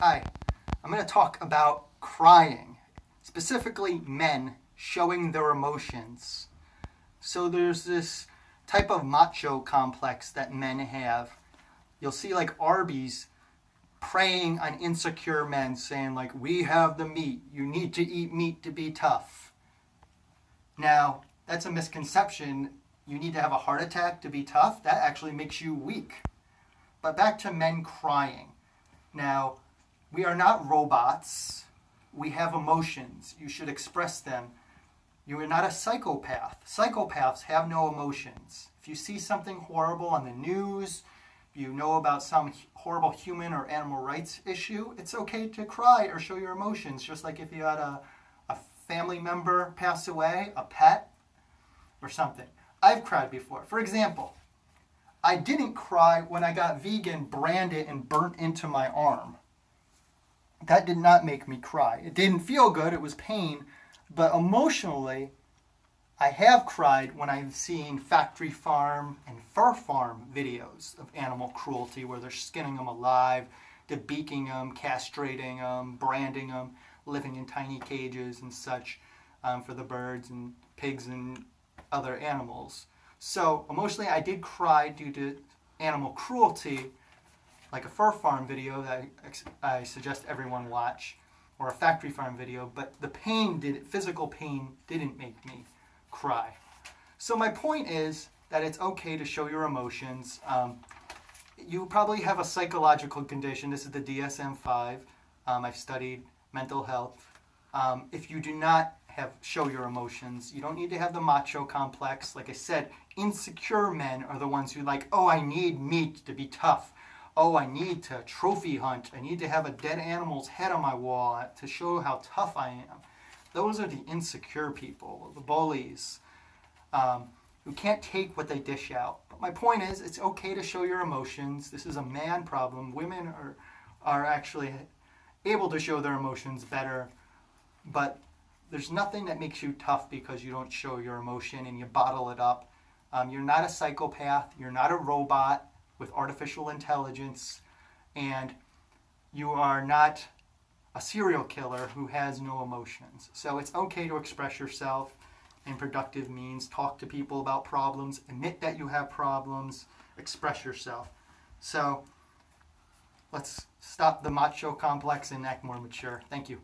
Hi, I'm going to talk about crying, specifically men showing their emotions. So there's this type of macho complex that men have. You'll see like Arby's preying on insecure men, saying like, we have the meat, you need to eat meat to be tough. Now, that's a misconception. You need to have a heart attack to be tough. That actually makes you weak. But back to men crying. Now, we are not robots. We have emotions. You should express them. You are not a psychopath. Psychopaths have no emotions. If you see something horrible on the news, you know about some horrible human or animal rights issue, it's okay to cry or show your emotions, just like if you had a family member pass away, a pet, or something. I've cried before. For example, I didn't cry when I got vegan branded and burnt into my arm. That did not make me cry. It didn't feel good, it was pain, but emotionally, I have cried when I've seen factory farm and fur farm videos of animal cruelty where they're skinning them alive, debeaking them, castrating them, branding them, living in tiny cages and such for the birds and pigs and other animals. So emotionally, I did cry due to animal cruelty, like a fur farm video that I suggest everyone watch, or a factory farm video, but the physical pain didn't make me cry. So my point is that it's okay to show your emotions. You probably have a psychological condition. This is the DSM-5. I've studied mental health. If you do not show your emotions, you don't need to have the macho complex. Like I said, insecure men are the ones who like, oh, I need meat to be tough. Oh, I need to trophy hunt. I need to have a dead animal's head on my wall to show how tough I am. Those are the insecure people, the bullies, who can't take what they dish out. But my point is, it's okay to show your emotions. This is a man problem. Women are actually able to show their emotions better, but there's nothing that makes you tough because you don't show your emotion and you bottle it up. You're not a psychopath. You're not a robot with artificial intelligence, and you are not a serial killer who has no emotions. So it's okay to express yourself in productive means, talk to people about problems, admit that you have problems, express yourself. So let's stop the macho complex and act more mature. Thank you.